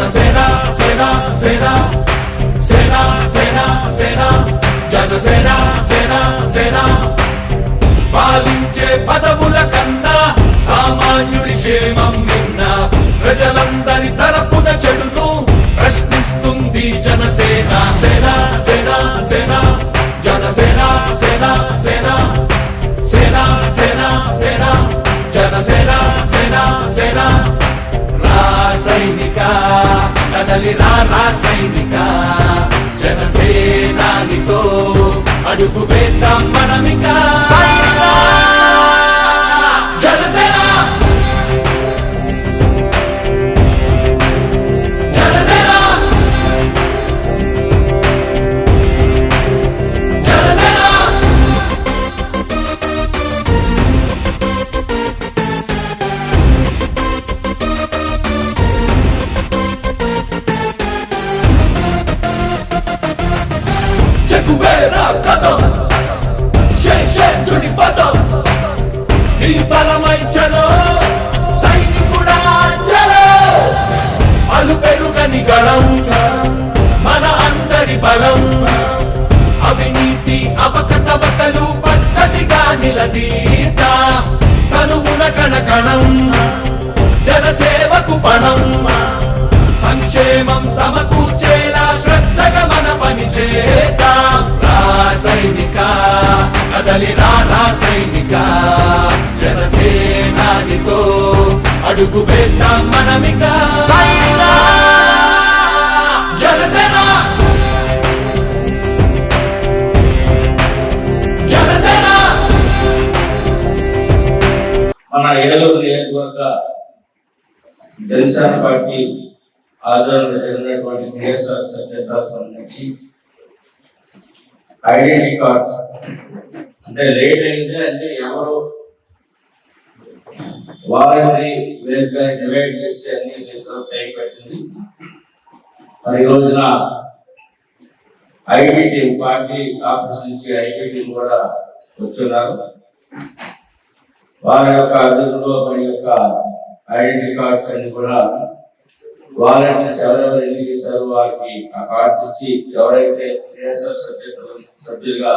జనసేన సేన సేన సేన సేన సేన జనసేన సేన సేన పాలించే పదవుల కన్నా సామాన్యుడి క్షేమం నిన్న ప్రజలందరి తరపున చెడును ప్రశ్నిస్తుంది జనసేన సేన సేన సేన జనసేన సేన సేన సేన సేన సేన జనసేన సేన సేన రాసైనిక కదలి రాసైనిక జనసేనానితో అడుగు వేద్దాం మనమిక జనసేన జనసేన జనసేన చెగువేరా కదం శేషేంద్రుడి పదం నీ బలమై చలో సైనికుడా చలో అలు పెరుగని గళం మన అందరి బలం అవినీతి అవకతవకలు పద్ధతిగా నిలదీత తనువున కణకణం జనసేవకు పణం సంక్షేమం సమకూర్చేలా శ్రద్ధగా మన పని చేద్దాం రాసైనిక కదలి రాసైనిక జనసేనానితో అడుగు వేద్దాం మనమిక జనసేన జనసేన మన ఏలూరు నియోజకవర్గ జనసేన పార్టీ ఆధ్వర్యంలో జరిగినటువంటి కేఎస్ఆర్ సభ్యత్వాలకు సంబంధించి ఐడెంటిటీ కార్డ్స్ అంటే లేట్ అయితే అంటే ఎవరు వారిని వేరుగా డివైడ్ చేసి అన్ని టైం పెట్టింది. మరి ఈ రోజున ఐబీటీ పార్టీ ఆఫీస్ నుంచి ఐబీటీ కూడా వచ్చున్నారు. వారి యొక్క అదుపులో మరి యొక్క ఐడెంటిటీ కార్డ్స్ అన్ని కూడా వాలంటీర్స్ ఎవరెవరు ఎన్ని చేశారు వారికి ఆ కార్డ్స్ ఇచ్చి ఎవరైతే సభ్యులుగా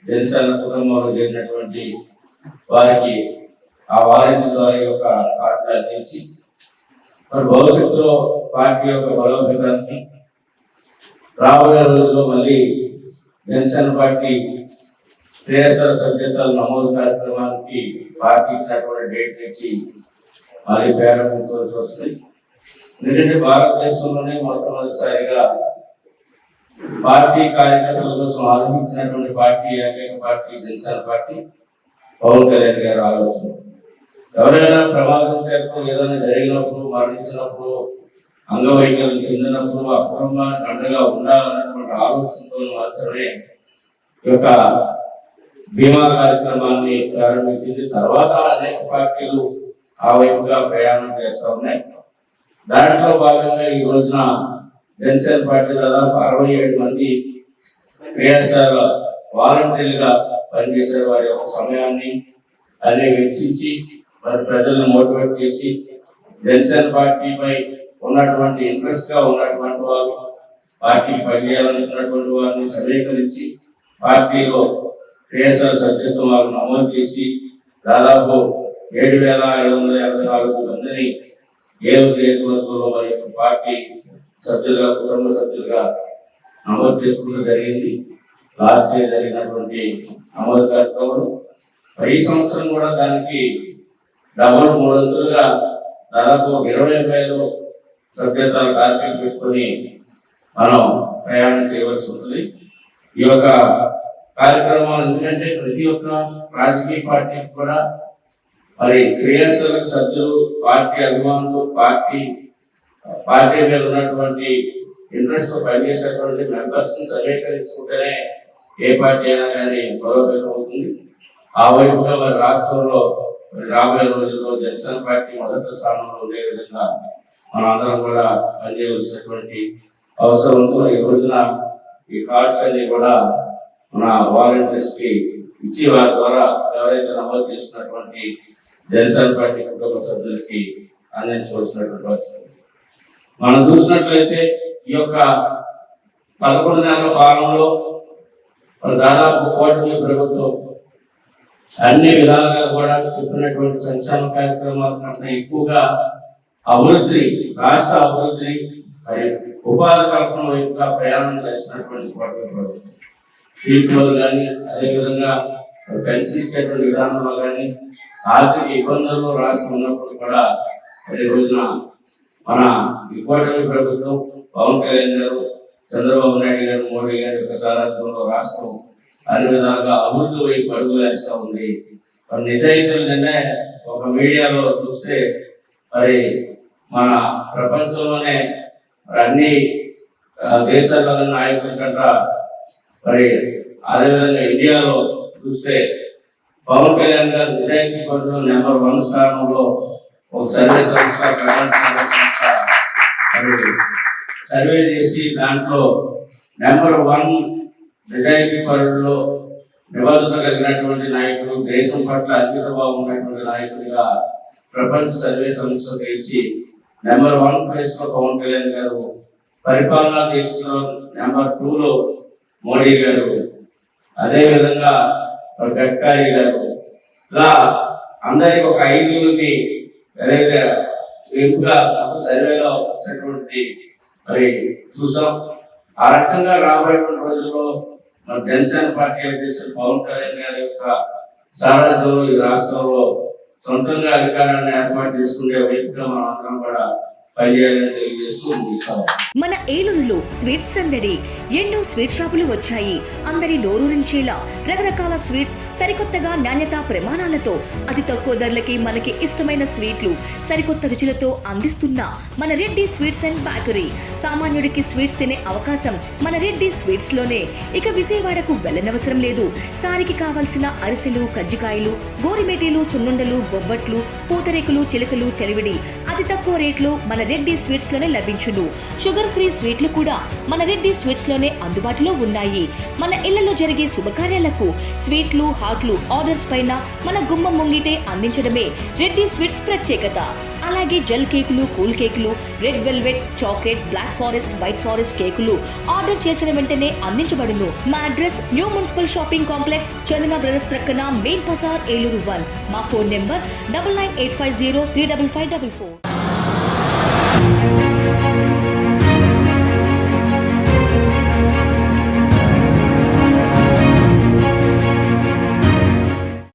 జనసేన కుటుంబంలో చేరినటువంటి వారికి ఆ వాలంటీర్ ద్వారా యొక్క కార్డులు అందించి మరి భవిష్యత్తులో పార్టీ యొక్క బలోపేతానికి రాబోయే రోజుల్లో మళ్ళీ జనసేన పార్టీ శ్రేయస్కర సభ్యత్వాల నమోదు కార్యక్రమానికి పార్టీ ఇచ్చినటువంటి డేట్ నుంచి మళ్ళీ ప్రారంభించవలసి వస్తుంది. ఎందుకంటే భారతదేశంలోనే మొట్టమొదటిసారిగా పార్టీ కార్యకర్తల కోసం ఆరంభించినటువంటి పార్టీ ఏకైక పార్టీ జనసేన పార్టీ పవన్ కళ్యాణ్ గారు ఆలోచన. ఎవరైనా ప్రమాదం చేస్తూ ఏదైనా జరిగినప్పుడు మరణించినప్పుడు అంగవైకల్యం చెందినప్పుడు ఆ కుటుంబానికి అండగా ఉండాలన్నటువంటి ఆలోచనతో మాత్రమే ఈ యొక్క బీమా కార్యక్రమాన్ని ప్రారంభించింది. తర్వాత అనేక పార్టీలు ఆ వైపుగా ప్రయాణం చేస్తూ ఉన్నాయి. దాంట్లో భాగంగా ఈ రోజున జనసేన పార్టీ దాదాపు 67 మంది కేఎస్ఆర్ వాలంటీర్లుగా పనిచేసే వారి యొక్క సమయాన్ని అన్ని వెచ్చించి మరి ప్రజలను మోటివేట్ చేసి జనసేన పార్టీపై ఉన్నటువంటి ఇంట్రెస్ట్ గా ఉన్నటువంటి వారు పార్టీకి పనిచేయాలనుకున్నటువంటి వారిని సమీకరించి పార్టీలో కేఎస్ఆర్ సభ్యత్వం వారు నమోదు చేసి దాదాపు 7,584 మందిని ఏలూరు నియోజకవర్గంలో మరి యొక్క పార్టీ సభ్యులుగా కుటుంబ సభ్యులుగా నమోదు చేసుకోవడం జరిగింది. లాస్ట్ ఇయర్ జరిగినటువంటి నమోదు కార్యక్రమం ఈ సంవత్సరం కూడా దానికి డబల్ 3 వంతులుగా దాదాపు 20,000 సభ్యత్వాల టార్గెట్ పెట్టుకొని మనం ప్రయాణం చేయవలసి ఉంటుంది. ఈ యొక్క కార్యక్రమాలు ఎందుకంటే ప్రతి ఒక్క రాజకీయ పార్టీకి కూడా మరి క్రియాశీల సభ్యులు పార్టీ అభిమానులు పార్టీ మీద ఉన్నటువంటి ఇంట్రెస్ట్ పనిచేసేటువంటి మెంబర్స్ సమీకరించుకుంటేనే ఏ పార్టీ అయినా కానీ బలోపేతం అవుతుంది. ఆ వైపుగా మరి రాష్ట్రంలో రాబోయే రోజుల్లో జనసేన పార్టీ మొదటి స్థానంలో ఉండే విధంగా మన అందరం కూడా పనిచేయవలసినటువంటి అవసరం ఉంది. ఈ రోజున ఈ కార్డ్స్ అన్ని కూడా మన వాలంటీర్స్ కి ఇచ్చి వారి ద్వారా ఎవరైతే నమోదు చేస్తున్నటువంటి జనసేన పార్టీ కుటుంబ సభ్యులకి అందించవలసినటువంటి అవసరం. మనం చూసినట్లయితే ఈ యొక్క 11 నెలల పాలనలో మన దాదాపు కూటమి ప్రభుత్వం అన్ని విధాలుగా కూడా చెప్పినటువంటి సంక్షేమ కార్యక్రమాల కన్నా ఎక్కువగా అభివృద్ధి, రాష్ట్ర అభివృద్ధి మరి ఉపాధి కల్పన వైపుగా ప్రయాణం చేసినటువంటి కూటమి ప్రభుత్వం. టీచర్లు కానీ, అదేవిధంగా పెన్షన్ ఇచ్చేటువంటి విధానంలో కానీ, ఆర్థిక ఇబ్బందుల్లో రాష్ట్రం ఉన్నప్పుడు కూడా ఈ రోజున మన ఈ కూటమి ప్రభుత్వం, పవన్ కళ్యాణ్ గారు, చంద్రబాబు నాయుడు గారు, మోడీ గారి యొక్క సారథ్యంలో రాష్ట్రం అన్ని విధాలుగా అభివృద్ధి వైపు అడుగులు వేస్తూ ఉంది. మరి నిజాయితీలు నిన్నే ఒక మీడియాలో చూస్తే మరి మన ప్రపంచంలోనే మరి అన్ని దేశాల్లో నాయకుల కంటే మరి అదేవిధంగా ఇండియాలో చూస్తే పవన్ కళ్యాణ్ గారు నిజాయితీ పనులు నెంబర్ 1 స్థానంలో ఒక సర్వే సంస్థ మరి సర్వే చేసి దాంట్లో నెంబర్ 1 నిజాయితీ పనుల్లో నిబద్ధత కలిగినటువంటి నాయకుడు, దేశం పట్ల అంకిత భావం ఉన్నటువంటి నాయకుడిగా ప్రపంచ సర్వే సంస్థ తెలిసి నెంబర్ 1 ప్లేస్ లో పవన్ కళ్యాణ్ గారు, పరిపాలనా దేశంలో నెంబర్ 2లో మోడీ గారు, అదేవిధంగా గడ్కరీ గారు, ఇలా అందరికి ఒక 5 ఏదైతే ఎక్కువగా సర్వేలో వచ్చినటువంటి మరి చూసాం. ఆ రకంగా రాబోయేటువంటి రోజుల్లో మన జనసేన పార్టీ అధ్యక్షుడు పవన్ కళ్యాణ్ గారి యొక్క సారథ్యంలో ఈ రాష్ట్రంలో సొంతంగా అధికారాన్ని ఏర్పాటు చేసుకునే వైపుగా మనం అందరం కూడా పనిచేయాలని తెలియజేస్తూ ముగిస్తాం. మన ఏలూరులో స్వీట్స్ సందడి. ఎన్నో స్వీట్ షాపులు వచ్చాయి. అందరి నోరూరించేలా రకరకాల స్వీట్స్ సరికొత్తగా నాణ్యత ప్రమాణాలతో అతి తక్కువ ధరలకి మనకి ఇష్టమైన స్వీట్లు సరికొత్త రుచులతో అందిస్తున్న మన రెడ్డి స్వీట్స్ అండ్ బేకరీ. సామాన్యుడికి స్వీట్స్ తినే అవకాశం మన రెడ్డి స్వీట్స్ లోనే. ఇక విజయవాడకు వెళ్ళనవసరం లేదు. సారికి కావాల్సిన అరిసెలు, కజ్జికాయలు, గోరిమేటీలు, సున్నుండలు, బొబ్బట్లు, పూతరేకులు, చిలకలు, చలివిడి అతి తక్కువ రేట్లు మన రెడ్డి స్వీట్స్ లోనే లభించును. షుగర్ ఫ్రీ స్వీట్లు కూడా మన రెడ్డి స్వీట్స్ లోనే అందుబాటులో ఉన్నాయి. మన ఇళ్లలో జరిగే శుభకార్యాలకు స్వీట్లు, హాట్లు ఆర్డర్స్ పైన మన గుమ్మం ముంగిటే అందించడమే రెడ్డి స్వీట్స్ ప్రత్యేకత. అలాగే జెల్ కేకులు, కూల్ కేకులు, red velvet, chocolate, black forest, white forest కేకులు ఆర్డర్ చేసిన వెంటనే అందించబడును. మా address new municipal shopping complex, Chandana brothers ప్రక్కన మెయిన్ బజార్, ఏలూరు 1. మా ఫోన్ నెంబర్ 9985035544.